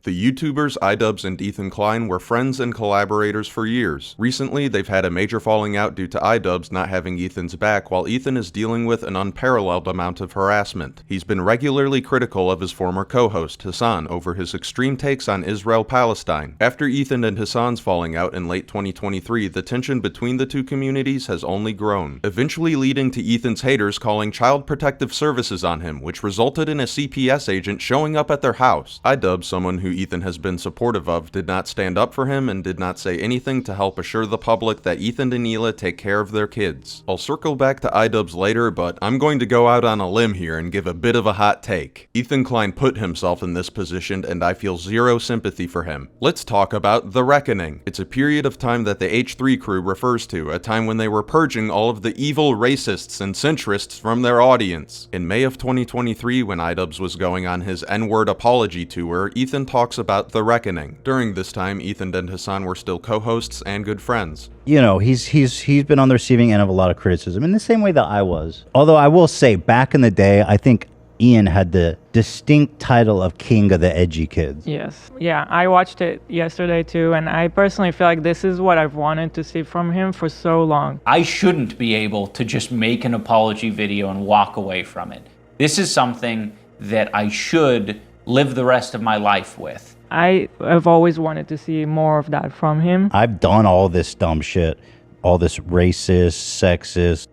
The YouTubers iDubbbz and Ethan Klein were friends and collaborators for years. Recently, they've had a major falling out due to iDubbbz not having Ethan's back, while Ethan is dealing with an unparalleled amount of harassment. He's been regularly critical of his former co-host, Hassan, over his extreme takes on Israel-Palestine. After Ethan and Hassan's falling out in late 2023, the tension between the two communities has only grown, eventually leading to Ethan's haters calling Child Protective Services on him, which resulted in a CPS agent showing up at their house. iDubbbz, someone who Ethan has been supportive of, did not stand up for him and did not say anything to help assure the public that Ethan and Neela take care of their kids. I'll circle back to iDubbbz later, but I'm going to go out on a limb here and give a bit of a hot take. Ethan Klein put himself in this position and I feel zero sympathy for him. Let's talk about The Reckoning. It's a period of time that the H3 crew refers to, a time when they were purging all of the evil racists and centrists from their audience. In May of 2023, when iDubbbz was going on his N-word apology tour, Ethan talks about The Reckoning. During this time, Ethan and Hassan were still co-hosts and good friends. You know, he's been on the receiving end of a lot of criticism in the same way that I was. Although I will say, back in the day, I think Ian had the distinct title of king of the edgy kids. Yes. Yeah, I watched it yesterday too, and I personally feel like this is what I've wanted to see from him for so long. I shouldn't be able to just make an apology video and walk away from it. This is something that I should live the rest of my life with. I have always wanted to see more of that from him. I've done all this dumb shit, all this racist, sexist,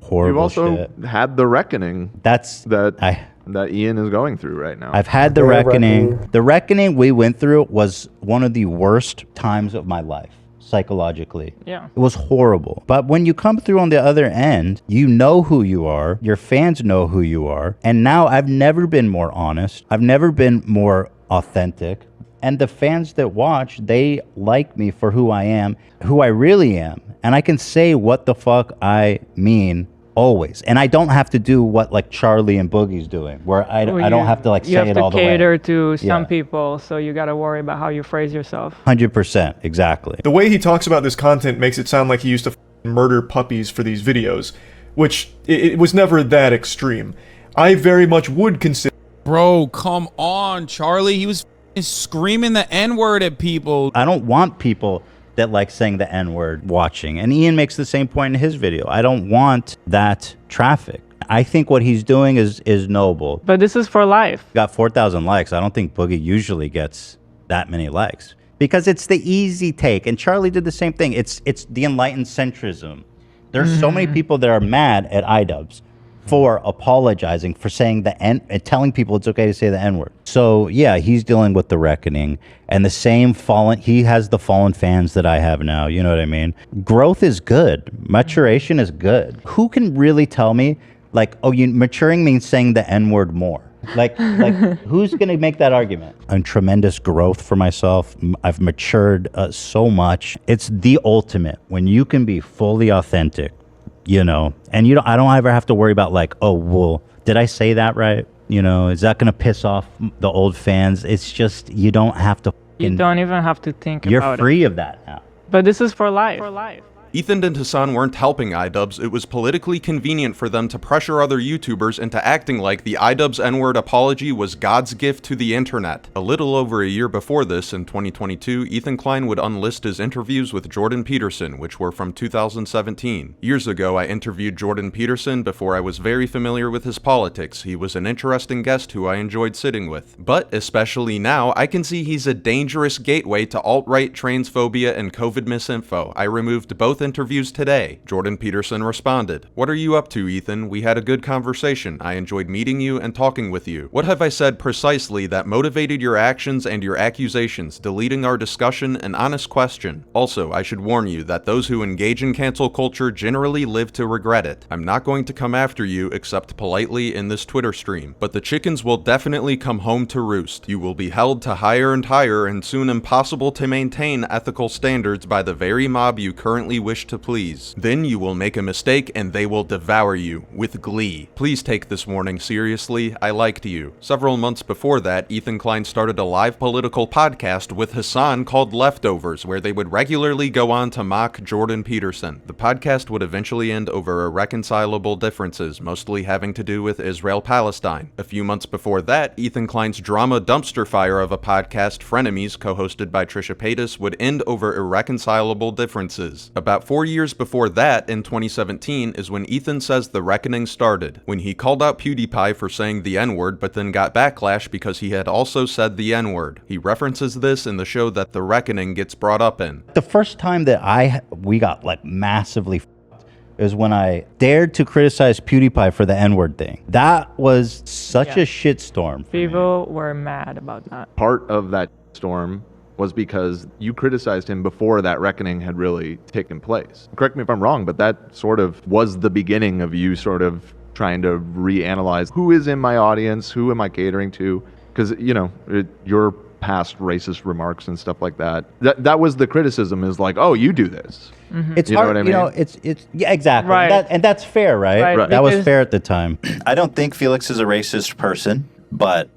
horrible shit. You've also had the reckoning that Ian is going through right now. I've had the reckoning. The reckoning we went through was one of the worst times of my life, psychologically. Yeah. It was horrible. But when you come through on the other end, you know who you are, your fans know who you are, and now I've never been more honest. I've never been more authentic. And the fans that watch, they like me for who I am, who I really am. And I can say what the fuck I mean always. And I don't have to do what like Charlie and Boogie's doing, where I don't have to like say it all the way. You have to cater to some people, so you got to worry about how you phrase yourself. 100%, exactly. The way he talks about this content makes it sound like he used to murder puppies for these videos, which it was never that extreme. I very much would consider... Bro, come on, Charlie. He was screaming the N-word at people. I don't want people that like saying the N-word watching. And Ian makes the same point in his video. I don't want that traffic. I think what he's doing is noble. But this is for life. Got 4,000 likes. I don't think Boogie usually gets that many likes. Because it's the easy take. And Charlie did the same thing. It's the enlightened centrism. There's so many people that are mad at iDubbbz for apologizing, for saying the N, and telling people it's okay to say the N-word. So yeah, he's dealing with the reckoning, and the same he has the fallen fans that I have now, you know what I mean? Growth is good, maturation is good. Who can really tell me, like, oh, maturing means saying the N-word more? Like who's gonna make that argument? And tremendous growth for myself. I've matured so much. It's the ultimate, when you can be fully authentic, you know, and I don't ever have to worry about like, oh, well, did I say that right? You know, is that going to piss off the old fans? It's just, you don't have to. You don't even have to think about it. You're free of that now. But this is for life. Ethan and Hassan weren't helping iDubbbz. It was politically convenient for them to pressure other YouTubers into acting like the iDubbbz N-word apology was God's gift to the internet. A little over a year before this, in 2022, Ethan Klein would unlist his interviews with Jordan Peterson, which were from 2017. Years ago, I interviewed Jordan Peterson before I was very familiar with his politics. He was an interesting guest who I enjoyed sitting with. But, especially now, I can see he's a dangerous gateway to alt-right transphobia and COVID misinfo. I removed both interviews today. Jordan Peterson responded, "What are you up to, Ethan? We had a good conversation. I enjoyed meeting you and talking with you. What have I said precisely that motivated your actions and your accusations? Deleting our discussion? An honest question. Also, I should warn you that those who engage in cancel culture generally live to regret it. I'm not going to come after you except politely in this Twitter stream, but the chickens will definitely come home to roost. You will be held to higher and higher and soon impossible to maintain ethical standards by the very mob you currently wish to please. Then you will make a mistake and they will devour you with glee. Please take this warning seriously. I liked you. Several months before that, Ethan Klein started a live political podcast with Hassan called Leftovers, where they would regularly go on to mock Jordan Peterson. The podcast would eventually end over irreconcilable differences, mostly having to do with Israel-Palestine. A few months before that, Ethan Klein's drama dumpster fire of a podcast, Frenemies, co-hosted by Trisha Paytas, would end over irreconcilable differences. About 4 years before that, in 2017, is when Ethan says the reckoning started, when he called out PewDiePie for saying the N-word, but then got backlash because he had also said the N-word. He references this in the show that the reckoning gets brought up in. The first time that we got like massively is when I dared to criticize PewDiePie for the N-word thing. That was such a shitstorm. People were mad about that. Part of that storm was because you criticized him before that reckoning had really taken place. Correct me if I'm wrong, but that sort of was the beginning of you sort of trying to reanalyze who is in my audience, who am I catering to? Because, you know, your past racist remarks and stuff like that. That was the criticism, is like, oh, you do this. Mm-hmm. It's hard, you know, it's yeah, exactly. Right. And that's fair, right? Right. That was fair at the time. I don't think Felix is a racist person, but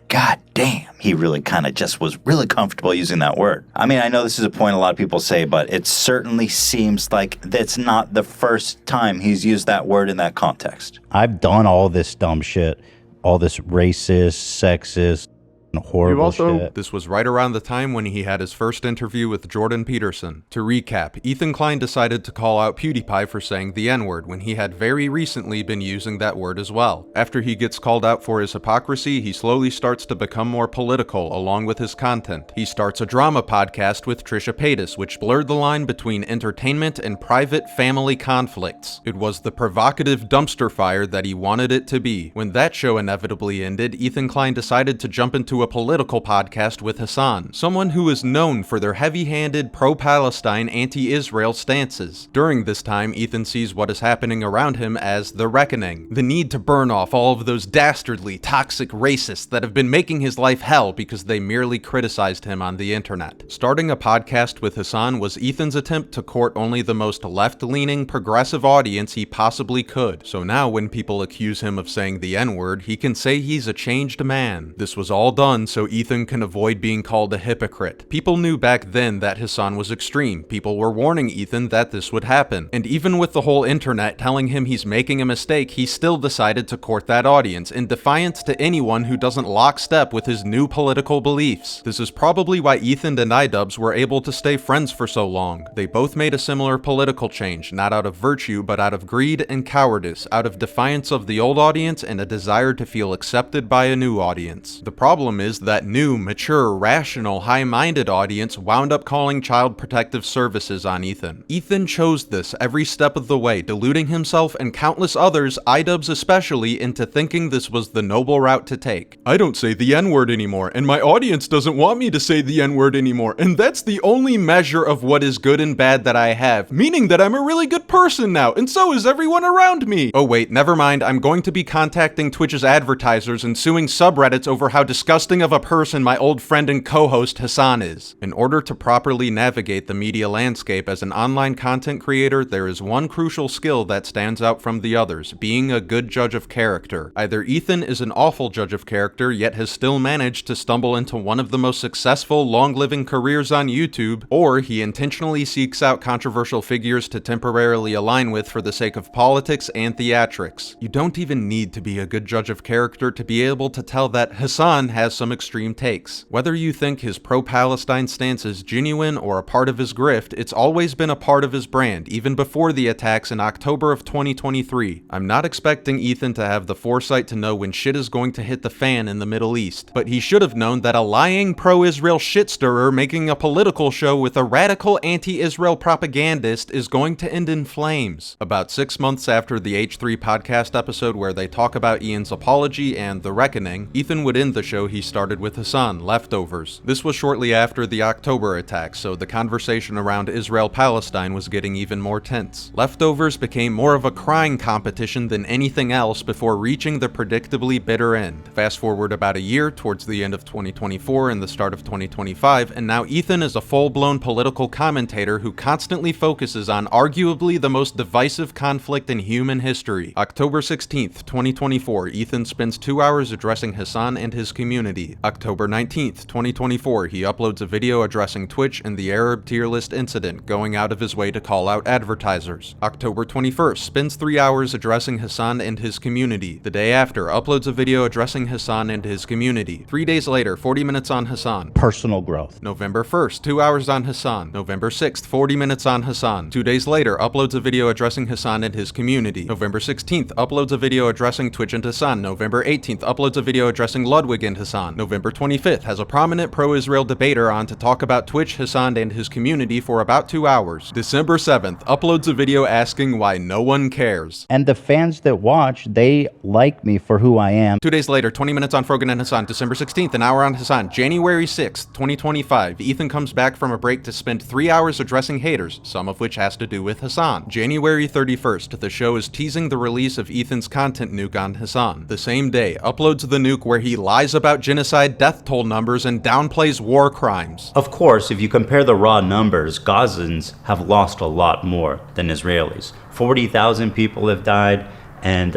God damn, he really kind of just was really comfortable using that word. I mean, I know this is a point a lot of people say, but it certainly seems like that's not the first time he's used that word in that context. I've done all this dumb shit, all this racist, sexist, horrible shit. This was right around the time when he had his first interview with Jordan Peterson. To recap, Ethan Klein decided to call out PewDiePie for saying the N-word when he had very recently been using that word as well. After he gets called out for his hypocrisy, he slowly starts to become more political along with his content. He starts a drama podcast with Trisha Paytas, which blurred the line between entertainment and private family conflicts. It was the provocative dumpster fire that he wanted it to be. When that show inevitably ended, Ethan Klein decided to jump into a political podcast with Hassan, someone who is known for their heavy-handed pro-Palestine, anti-Israel stances. During this time, Ethan sees what is happening around him as the reckoning, the need to burn off all of those dastardly, toxic racists that have been making his life hell because they merely criticized him on the internet. Starting a podcast with Hassan was Ethan's attempt to court only the most left-leaning, progressive audience he possibly could. So now when people accuse him of saying the N-word, he can say he's a changed man. This was all done so Ethan can avoid being called a hypocrite. People knew back then that Hassan was extreme. People were warning Ethan that this would happen. And even with the whole internet telling him he's making a mistake, he still decided to court that audience in defiance to anyone who doesn't lockstep with his new political beliefs. This is probably why Ethan and iDubbbz were able to stay friends for so long. They both made a similar political change, not out of virtue, but out of greed and cowardice, out of defiance of the old audience and a desire to feel accepted by a new audience. The problem is that new, mature, rational, high-minded audience wound up calling Child Protective Services on Ethan. Ethan chose this every step of the way, deluding himself and countless others, iDubbbz especially, into thinking this was the noble route to take. I don't say the N-word anymore, and my audience doesn't want me to say the N-word anymore, and that's the only measure of what is good and bad that I have, meaning that I'm a really good person now, and so is everyone around me. Oh wait, never mind, I'm going to be contacting Twitch's advertisers and suing subreddits over how disgusting of a person my old friend and co-host Hassan is. In order to properly navigate the media landscape as an online content creator, there is one crucial skill that stands out from the others, being a good judge of character. Either Ethan is an awful judge of character, yet has still managed to stumble into one of the most successful, long-living careers on YouTube, or he intentionally seeks out controversial figures to temporarily align with for the sake of politics and theatrics. You don't even need to be a good judge of character to be able to tell that Hassan has some extreme takes. Whether you think his pro-Palestine stance is genuine or a part of his grift, it's always been a part of his brand, even before the attacks in October of 2023. I'm not expecting Ethan to have the foresight to know when shit is going to hit the fan in the Middle East, but he should have known that a lying pro-Israel shit-stirrer making a political show with a radical anti-Israel propagandist is going to end in flames. About 6 months after the H3 podcast episode where they talk about Ian's apology and the reckoning, Ethan would end the show he started with Hassan, Leftovers. This was shortly after the October attack, so the conversation around Israel-Palestine was getting even more tense. Leftovers became more of a crying competition than anything else before reaching the predictably bitter end. Fast forward about a year, towards the end of 2024 and the start of 2025, and now Ethan is a full-blown political commentator who constantly focuses on arguably the most divisive conflict in human history. October 16th, 2024, Ethan spends 2 hours addressing Hassan and his community. October 19th, 2024, he uploads a video addressing Twitch and the Arab tier list incident, going out of his way to call out advertisers. October 21st, spends 3 hours addressing Hassan and his community. The day after, uploads a video addressing Hassan and his community. 3 days later, 40 minutes on Hassan. Personal growth. November 1st, 2 hours on Hassan. November 6th, 40 minutes on Hassan. 2 days later, uploads a video addressing Hassan and his community. November 16th, uploads a video addressing Twitch and Hassan. November 18th, uploads a video addressing Ludwig and Hassan. November 25th, has a prominent pro-Israel debater on to talk about Twitch, Hassan, and his community for about 2 hours. December 7th, uploads a video asking why no one cares. And the fans that watch, they like me for who I am. 2 days later, 20 minutes on Frogan and Hassan. December 16th, an hour on Hassan. January 6th, 2025, Ethan comes back from a break to spend 3 hours addressing haters, some of which has to do with Hassan. January 31st, the show is teasing the release of Ethan's content nuke on Hassan. The same day, uploads the nuke where he lies about genocide death toll numbers and downplays war crimes. Of course, if you compare the raw numbers, Gazans have lost a lot more than Israelis. 40,000 people have died, and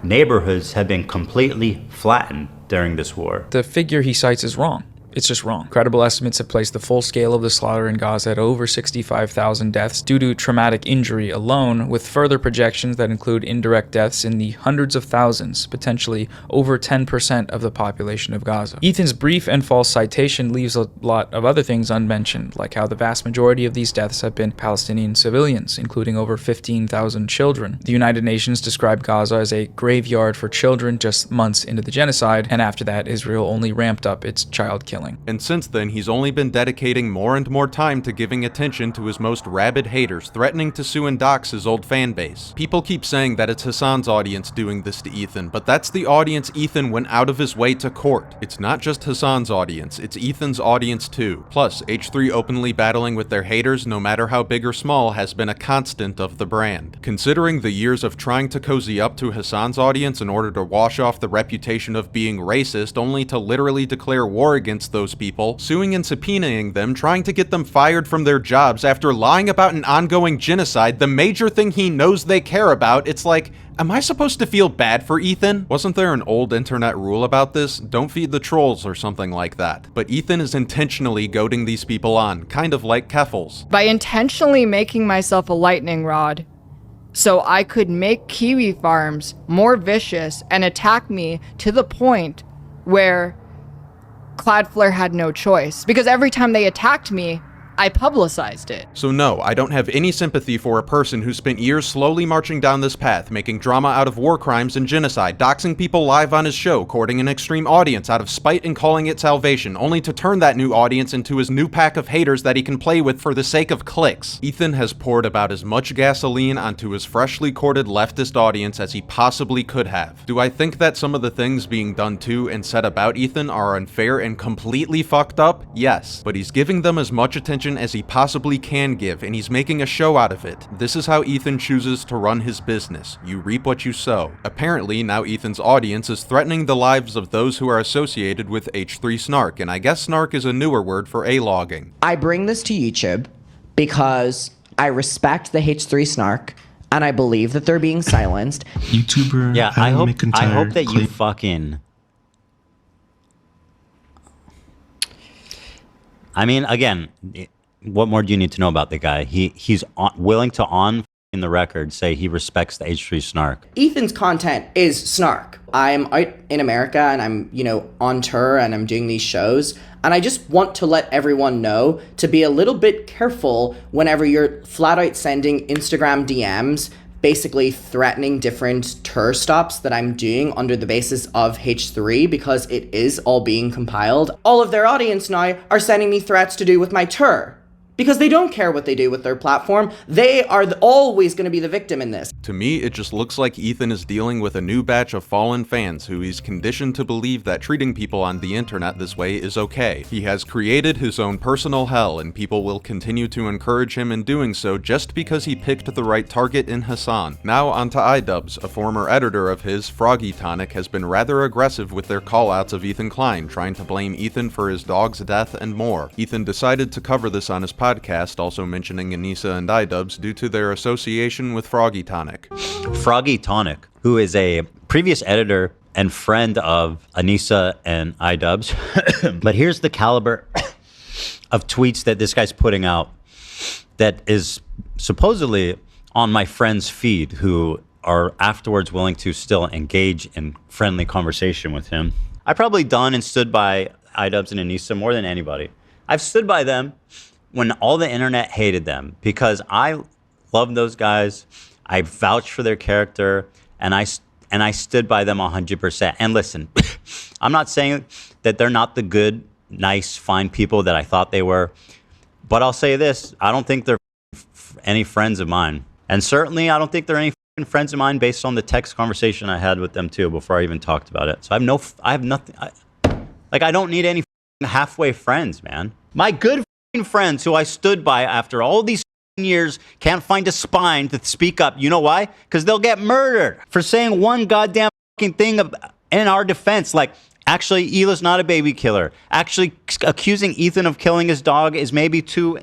neighborhoods have been completely flattened during this war. The figure he cites is wrong. It's just wrong. Credible estimates have placed the full scale of the slaughter in Gaza at over 65,000 deaths due to traumatic injury alone, with further projections that include indirect deaths in the hundreds of thousands, potentially over 10% of the population of Gaza. Ethan's brief and false citation leaves a lot of other things unmentioned, like how the vast majority of these deaths have been Palestinian civilians, including over 15,000 children. The United Nations described Gaza as a graveyard for children just months into the genocide, and after that, Israel only ramped up its child killing. And since then, he's only been dedicating more and more time to giving attention to his most rabid haters, threatening to sue and dox his old fan base. People keep saying that it's Hassan's audience doing this to Ethan, but that's the audience Ethan went out of his way to court. It's not just Hassan's audience, it's Ethan's audience too. Plus, H3 openly battling with their haters, no matter how big or small, has been a constant of the brand. Considering the years of trying to cozy up to Hassan's audience in order to wash off the reputation of being racist, only to literally declare war against those people, suing and subpoenaing them, trying to get them fired from their jobs after lying about an ongoing genocide, the major thing he knows they care about, it's like, am I supposed to feel bad for Ethan? Wasn't there an old internet rule about this? Don't feed the trolls or something like that. But Ethan is intentionally goading these people on, kind of like Keffels. By intentionally making myself a lightning rod, so I could make kiwi farms more vicious and attack me to the point where Cloudflare had no choice, because every time they attacked me, I publicized it. So no, I don't have any sympathy for a person who spent years slowly marching down this path, making drama out of war crimes and genocide, doxing people live on his show, courting an extreme audience out of spite and calling it salvation, only to turn that new audience into his new pack of haters that he can play with for the sake of clicks. Ethan has poured about as much gasoline onto his freshly courted leftist audience as he possibly could have. Do I think that some of the things being done to and said about Ethan are unfair and completely fucked up? Yes, but he's giving them as much attention as he possibly can give, and he's making a show out of it. This is how Ethan chooses to run his business. You reap what you sow. Apparently, now Ethan's audience is threatening the lives of those who are associated with h3 snark, and I guess snark is a newer word for a-logging. I bring this to YouTube because I respect the h3 snark, and I believe that they're being silenced. YouTuber Yeah, I hope that you fucking... I mean, again, what more do you need to know about the guy? He's willing to in the record say he respects the h3 snark. Ethan's content is snark. I'm out in America and I'm, on tour and I'm doing these shows. And I just want to let everyone know to be a little bit careful whenever you're flat out sending Instagram DMs, basically threatening different tour stops that I'm doing under the basis of H3, because it is all being compiled. All of their audience now are sending me threats to do with my tour, because they don't care what they do with their platform. They are always going to be the victim in this. To me, it just looks like Ethan is dealing with a new batch of fallen fans who he's conditioned to believe that treating people on the internet this way is okay. He has created his own personal hell, and people will continue to encourage him in doing so just because he picked the right target in Hassan. Now onto iDubbbz. A former editor of his, Froggy Tonic, has been rather aggressive with their callouts of Ethan Klein, trying to blame Ethan for his dog's death and more. Ethan decided to cover this on his podcast, also mentioning Anissa and iDubbbz due to their association with Froggy Tonic. Froggy Tonic, who is a previous editor and friend of Anissa and iDubbbz. But here's the caliber of tweets that this guy's putting out that is supposedly on my friend's feed, who are afterwards willing to still engage in friendly conversation with him. I've probably done and stood by iDubbbz and Anissa more than anybody. I've stood by them when all the internet hated them because I love those guys. I vouched for their character, and I stood by them 100%. And listen, I'm not saying that they're not the good, nice, fine people that I thought they were, but I'll say this: I don't think they're any friends of mine, and certainly I don't think they're any friends of mine based on the text conversation I had with them too before I even talked about it. So I have nothing. I don't need any halfway friends, man. My good friends who I stood by after all these years can't find a spine to speak up. You know why? Because they'll get murdered for saying one goddamn thing in our defense. Like, actually, Hila's not a baby killer. Actually, accusing Ethan of killing his dog is maybe too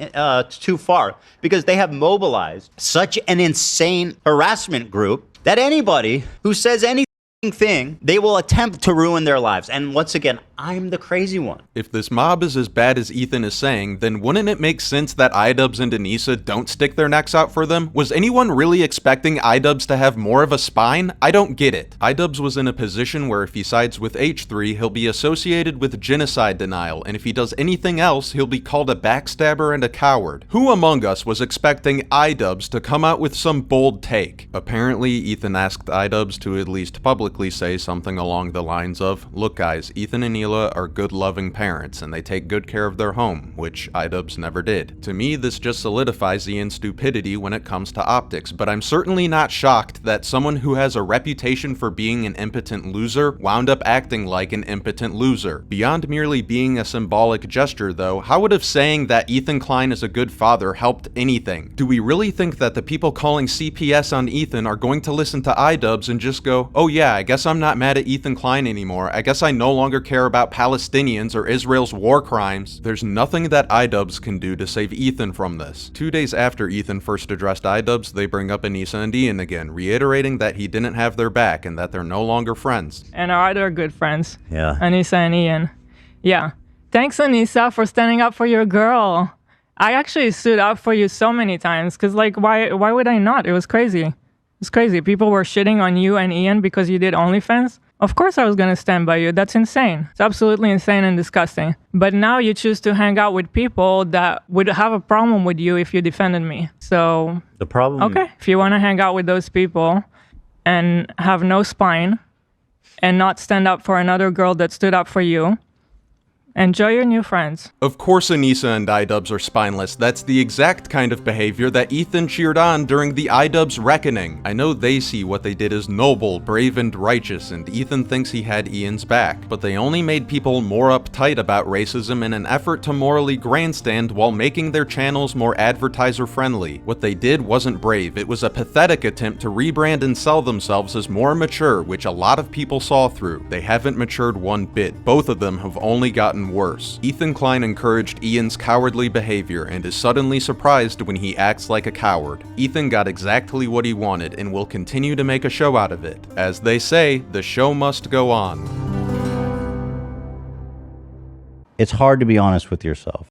far, because they have mobilized such an insane harassment group that anybody who says anything, they will attempt to ruin their lives. And once again, I'm the crazy one. If this mob is as bad as Ethan is saying, then wouldn't it make sense that iDubbbz and Anissa don't stick their necks out for them? Was anyone really expecting iDubbbz to have more of a spine? I don't get it. iDubbbz was in a position where if he sides with H3, he'll be associated with genocide denial, and if he does anything else, he'll be called a backstabber and a coward. Who among us was expecting iDubbbz to come out with some bold take? Apparently, Ethan asked iDubbbz to at least publicly say something along the lines of, "Look guys, Ethan and Hila are good loving parents and they take good care of their home," which iDubbbz never did. To me, this just solidifies Ian's stupidity when it comes to optics, but I'm certainly not shocked that someone who has a reputation for being an impotent loser wound up acting like an impotent loser. Beyond merely being a symbolic gesture though, how would have saying that Ethan Klein is a good father helped anything? Do we really think that the people calling CPS on Ethan are going to listen to iDubbbz and just go, "Oh yeah, I guess I'm not mad at Ethan Klein anymore. I guess I no longer care about Palestinians or Israel's war crimes"? There's nothing that iDubbbz can do to save Ethan from this. 2 days after Ethan first addressed iDubbbz, they bring up Anissa and Ian again, reiterating that he didn't have their back and that they're no longer friends. And our other good friends. Yeah. Anissa and Ian. Yeah. Thanks, Anissa, for standing up for your girl. I actually stood up for you so many times, because, like, why would I not? It was crazy. It's crazy. People were shitting on you and Ian because you did OnlyFans. Of course I was going to stand by you. That's insane. It's absolutely insane and disgusting. But now you choose to hang out with people that would have a problem with you if you defended me. So, the problem... Okay, if you want to hang out with those people and have no spine and not stand up for another girl that stood up for you, enjoy your new friends. Of course Anissa and iDubbbz are spineless. That's the exact kind of behavior that Ethan cheered on during the iDubbbz reckoning. I know they see what they did as noble, brave, and righteous, and Ethan thinks he had Ian's back, but they only made people more uptight about racism in an effort to morally grandstand while making their channels more advertiser-friendly. What they did wasn't brave. It was a pathetic attempt to rebrand and sell themselves as more mature, which a lot of people saw through. They haven't matured one bit. Both of them have only gotten worse. Ethan Klein encouraged Ian's cowardly behavior and is suddenly surprised when he acts like a coward. Ethan got exactly what he wanted and will continue to make a show out of it. As they say, the show must go on. It's hard to be honest with yourself.